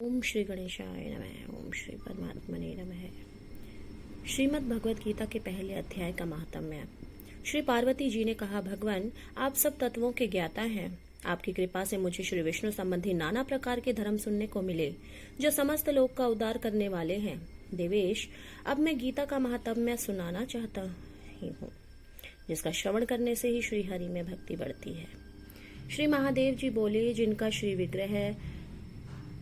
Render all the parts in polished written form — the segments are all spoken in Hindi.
ओम श्री गणेशाय नमः। ओम श्री परमात्मने नमः। श्रीमद् भगवत गीता के पहले अध्याय का महात्म्य। श्री पार्वती जी ने कहा, भगवान आप सब तत्वों के ज्ञाता हैं। आपकी कृपा से मुझे श्री विष्णु संबंधी नाना प्रकार के धर्म सुनने को मिले जो समस्त लोक का उद्धार करने वाले हैं। देवेश, अब मैं गीता का महात्म्य सुनाना चाहता ही हूँ, जिसका श्रवण करने से ही श्री हरि में भक्ति बढ़ती है। श्री महादेव जी बोले, जिनका श्री विग्रह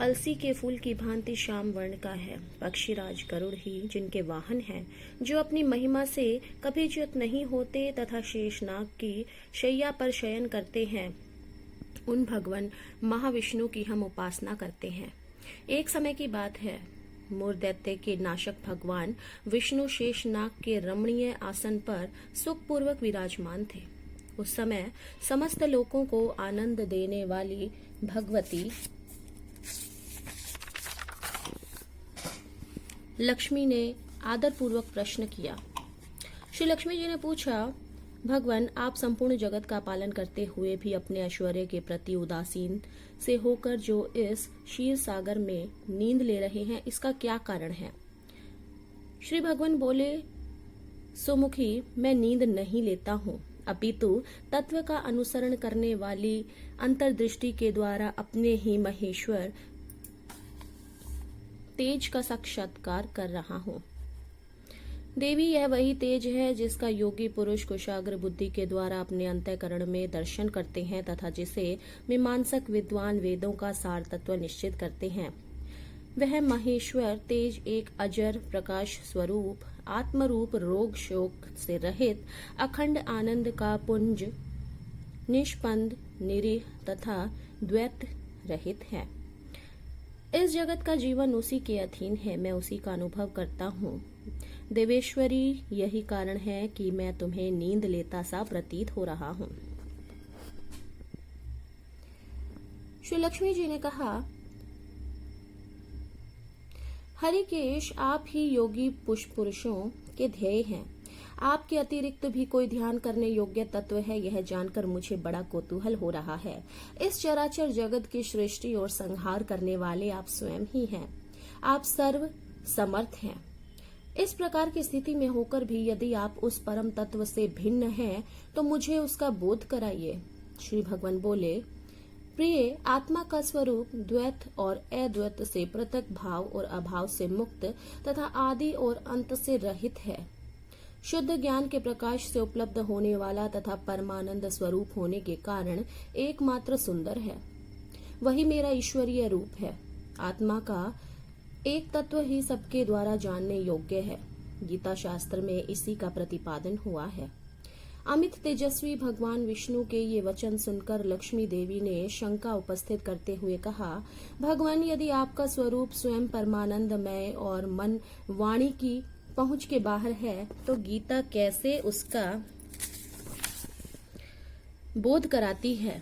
अलसी के फूल की भांति श्याम वर्ण का है, पक्षीराज गरुड़ ही जिनके वाहन हैं, जो अपनी महिमा से कभी च्युत नहीं होते तथा शेषनाग की शैया पर शयन करते हैं, उन भगवान महाविष्णु की हम उपासना करते हैं। एक समय की बात है, मोर दैत्य के नाशक भगवान विष्णु शेषनाग के रमणीय आसन पर सुखपूर्वक विराजमान थे। उस समय समस्त लोगों को आनंद देने वाली भगवती लक्ष्मी ने आदरपूर्वक प्रश्न किया। श्री लक्ष्मी जी ने पूछा, भगवान आप संपूर्ण जगत का पालन करते हुए भी अपने ऐश्वर्य के प्रति उदासीन से होकर जो इस क्षीर सागर में नींद ले रहे हैं, इसका क्या कारण है? श्री भगवान बोले, सुमुखी, मैं नींद नहीं लेता हूँ, अपितु तत्व का अनुसरण करने वाली अंतर्दृष्टि के द्वारा अपने ही महेश्वर तेज का साक्षात्कार कर रहा हूँ। देवी, यह वही तेज है जिसका योगी पुरुष कुशाग्र बुद्धि के द्वारा अपने अंतःकरण में दर्शन करते हैं तथा जिसे मीमांसक विद्वान वेदों का सार तत्व निश्चित करते हैं। वह महेश्वर तेज एक अजर प्रकाश स्वरूप आत्मरूप रोग शोक से रहित अखंड आनंद का पुंज निष्पंद निरीह तथा द्वैत रहित है। इस जगत का जीवन उसी के अधीन है, मैं उसी का अनुभव करता हूँ। देवेश्वरी, यही कारण है कि मैं तुम्हें नींद लेता सा प्रतीत हो रहा हूँ। श्री लक्ष्मी जी ने कहा, हरिकेश, आप ही योगी पुरुषों के ध्येय हैं। आपके अतिरिक्त भी कोई ध्यान करने योग्य तत्व है, यह जानकर मुझे बड़ा कौतूहल हो रहा है। इस चराचर जगत की सृष्टि और संहार करने वाले आप स्वयं ही हैं। आप सर्व समर्थ हैं। इस प्रकार की स्थिति में होकर भी यदि आप उस परम तत्व से भिन्न हैं, तो मुझे उसका बोध कराइए। श्री भगवान बोले, प्रिय, आत्मा का स्वरूप द्वैत और अद्वैत से पृथक भाव और अभाव से मुक्त तथा आदि और अंत से रहित है। शुद्ध ज्ञान के प्रकाश से उपलब्ध होने वाला तथा परमानंद स्वरूप होने के कारण एकमात्र सुंदर है। वही मेरा ईश्वरीय रूप है। आत्मा का एक तत्व ही सबके द्वारा जानने योग्य है। गीता शास्त्र में इसी का प्रतिपादन हुआ है। अमित तेजस्वी भगवान विष्णु के ये वचन सुनकर लक्ष्मी देवी ने शंका उपस्थित करते हुए कहा, भगवान, यदि आपका स्वरूप स्वयं परमानंदमय और मन वाणी की पहुंच के बाहर है, तो गीता कैसे उसका बोध कराती है?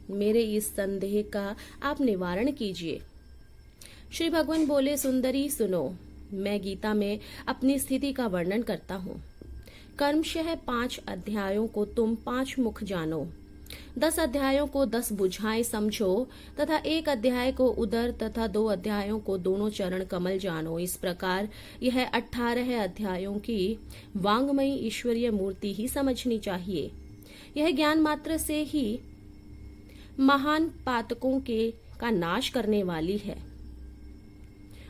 मेरे इस संदेह का आप निवारण कीजिए। श्री भगवान बोले, सुंदरी सुनो, मैं गीता में अपनी स्थिति का वर्णन करता हूँ। कर्मशः 5 अध्यायों को तुम 5 मुख जानो, 10 अध्यायों को 10 बुझाएं समझो तथा 1 अध्याय को उदर तथा 2 अध्यायों को दोनों चरण कमल जानो। इस प्रकार यह 18 अध्यायों की वांगमयी ईश्वरीय मूर्ति ही समझनी चाहिए। यह ज्ञान मात्र से ही महान पातकों का नाश करने वाली है।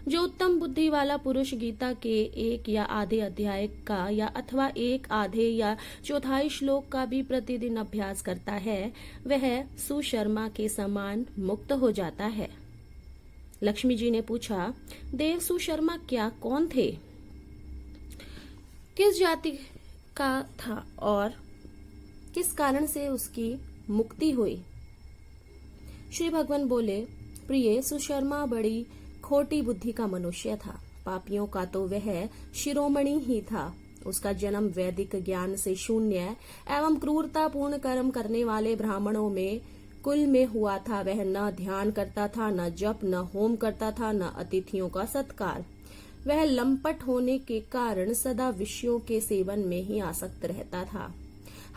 जो उत्तम बुद्धि वाला पुरुष गीता के 1 या आधे अध्याय का या अथवा 1 आधे या चौथाई श्लोक का भी प्रतिदिन अभ्यास करता है, वह सुशर्मा के समान मुक्त हो जाता है। लक्ष्मी जी ने पूछा, देव, सुशर्मा क्या कौन थे? किस जाति का था और किस कारण से उसकी मुक्ति हुई? श्री भगवान बोले, प्रिय, सुशर्मा बड़ी खोटी बुद्धि का मनुष्य था। पापियों का तो वह शिरोमणि ही था। उसका जन्म वैदिक ज्ञान से शून्य एवं क्रूरतापूर्ण कर्म करने वाले ब्राह्मणों में कुल में हुआ था। वह न ध्यान करता था, न जप, न होम करता था, न अतिथियों का सत्कार। वह लंपट होने के कारण सदा विषयों के सेवन में ही आसक्त रहता था।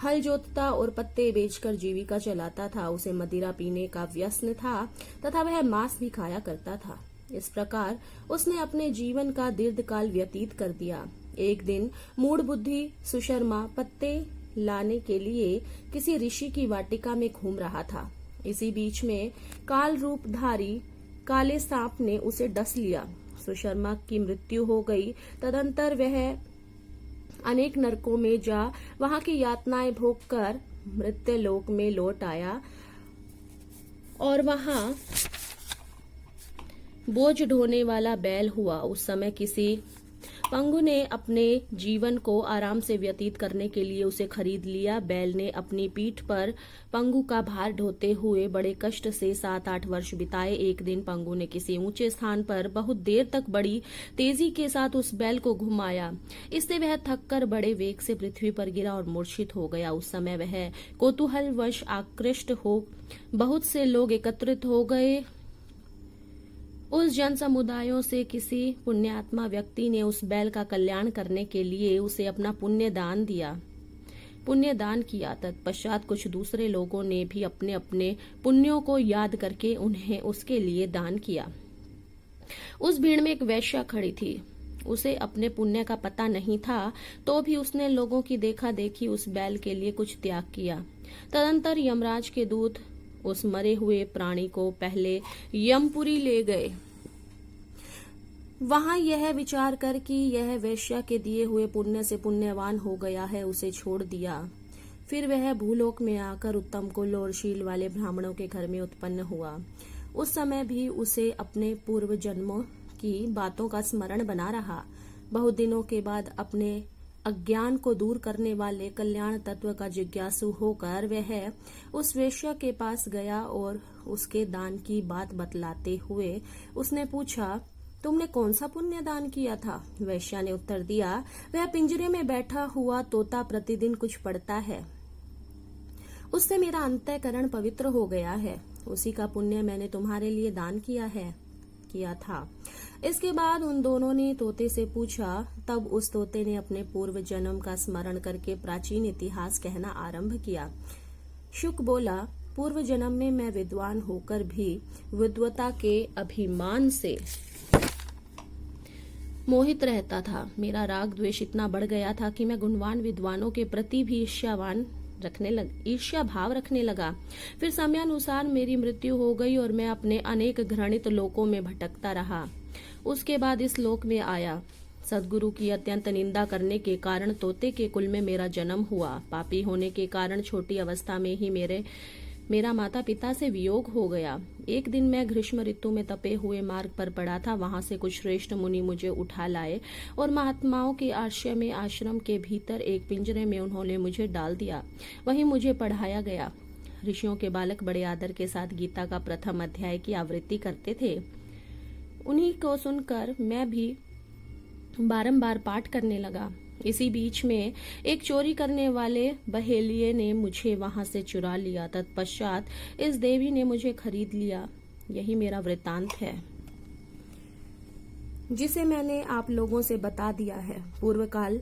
हल जोतता और पत्ते बेचकर जीविका चलाता था। उसे मदिरा पीने का व्यसन था तथा वह मांस भी खाया करता था। इस प्रकार उसने अपने जीवन का दीर्घकाल व्यतीत कर दिया। एक दिन मूढ़ बुद्धि सुशर्मा पत्ते लाने के लिए किसी ऋषि की वाटिका में घूम रहा था। इसी बीच में काल रूपधारी काले सांप ने उसे डस लिया। सुशर्मा की मृत्यु हो गई। तदंतर वह अनेक नरकों में जा वहां की यातनाएं भोगकर मृत्युलोक में लौट आया और वहां बोझ ढोने वाला बैल हुआ। उस समय किसी पंगु ने अपने जीवन को आराम से व्यतीत करने के लिए उसे खरीद लिया। बैल ने अपनी पीठ पर पंगु का भार ढोते हुए बड़े कष्ट से 7-8 वर्ष बिताए। एक दिन पंगु ने किसी ऊंचे स्थान पर बहुत देर तक बड़ी तेजी के साथ उस बैल को घुमाया। इससे वह थककर बड़े वेग से पृथ्वी पर गिरा और मूर्छित हो गया। उस समय वह कौतूहलवश आकृष्ट हो बहुत से लोग एकत्रित हो गए। उस जन समुदायों से किसी पुण्यात्मा व्यक्ति ने उस बैल का कल्याण करने के लिए उसे अपना पुण्य दान किया। तत्पश्चात कुछ दूसरे लोगों ने भी अपने अपने पुण्यों को याद करके उन्हें उसके लिए दान किया। उस भीड़ में एक वैश्या खड़ी थी। उसे अपने पुण्य का पता नहीं था, तो भी उसने लोगों की देखा देखी उस बैल के लिए कुछ त्याग किया। तदंतर यमराज के दूत उस मरे हुए प्राणी को पहले यमपुरी ले गए। वहां यह विचार कर कि यह वैश्या के दिए हुए पुण्य से पुण्यवान हो गया है, उसे छोड़ दिया। फिर वह भूलोक में आकर उत्तम कुल और शील वाले ब्राह्मणों के घर में उत्पन्न हुआ। उस समय भी उसे अपने पूर्व जन्मों की बातों का स्मरण बना रहा। बहुत दिनों के बाद अपने अज्ञान को दूर करने वाले कल्याण तत्व का जिज्ञासु होकर वह उस वैश्या के पास गया और उसके दान की बात बतलाते हुए उसने पूछा, तुमने कौन सा पुण्य दान किया था? वैश्या ने उत्तर दिया, वह पिंजरे में बैठा हुआ तोता प्रतिदिन कुछ पढ़ता है, उससे मेरा अंतःकरण पवित्र हो गया है। उसी का पुण्य मैंने तुम्हारे लिए दान किया था। इसके बाद उन दोनों ने तोते से पूछा। तब उस तोते ने अपने पूर्व जन्म का स्मरण करके प्राचीन इतिहास कहना आरंभ किया। शुक बोला, पूर्व जन्म में मैं विद्वान होकर भी विद्वता के अभिमान से मोहित रहता था। मेरा राग द्वेष इतना बढ़ गया था कि मैं गुणवान विद्वानों के प्रति भी ईर्ष्या भाव रखने लगा। फिर समयानुसार मेरी मृत्यु हो गई और मैं अपने अनेक घृणित लोकों में भटकता रहा। उसके बाद इस लोक में आया। सदगुरु की अत्यंत निंदा करने के कारण तोते के कुल में मेरा जन्म हुआ। पापी होने के कारण छोटी अवस्था में ही मेरा माता पिता से वियोग हो गया। एक दिन मैं ग्रीष्म ऋतु में तपे हुए मार्ग पर पड़ा था। वहां से कुछ श्रेष्ठ मुनि मुझे उठा लाए और महात्माओं के आश्रय में आश्रम के भीतर एक पिंजरे में उन्होंने मुझे डाल दिया। वहीं मुझे पढ़ाया गया। ऋषियों के बालक बड़े आदर के साथ गीता का प्रथम अध्याय की आवृत्ति करते थे। उन्हीं को सुनकर मैं भी बारंबार पाठ करने लगा। इसी बीच में एक चोरी करने वाले बहेलिये ने मुझे वहां से चुरा लिया। तत्पश्चात इस देवी ने मुझे खरीद लिया। यही मेरा वृत्तांत है, जिसे मैंने आप लोगों से बता दिया है। पूर्व काल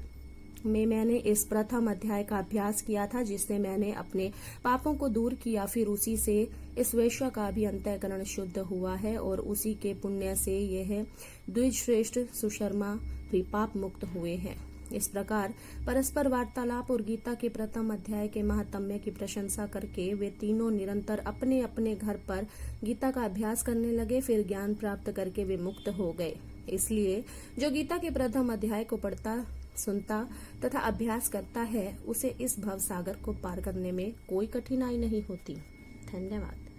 में मैंने इस प्रथम अध्याय का अभ्यास किया था, जिससे मैंने अपने पापों को दूर किया। फिर उसी से इस वैश्य का भी अंतःकरण शुद्ध हुआ है और उसी के पुण्य से यह द्विजश्रेष्ठ सुशर्मा भी पाप मुक्त हुए हैं। इस प्रकार परस्पर वार्तालाप और गीता के प्रथम अध्याय के महात्म्य की प्रशंसा करके वे तीनों निरंतर अपने अपने घर पर गीता का अभ्यास करने लगे। फिर ज्ञान प्राप्त करके वे मुक्त हो गए। इसलिए जो गीता के प्रथम अध्याय को पढ़ता, सुनता तथा अभ्यास करता है, उसे इस भव सागर को पार करने में कोई कठिनाई नहीं होती। धन्यवाद।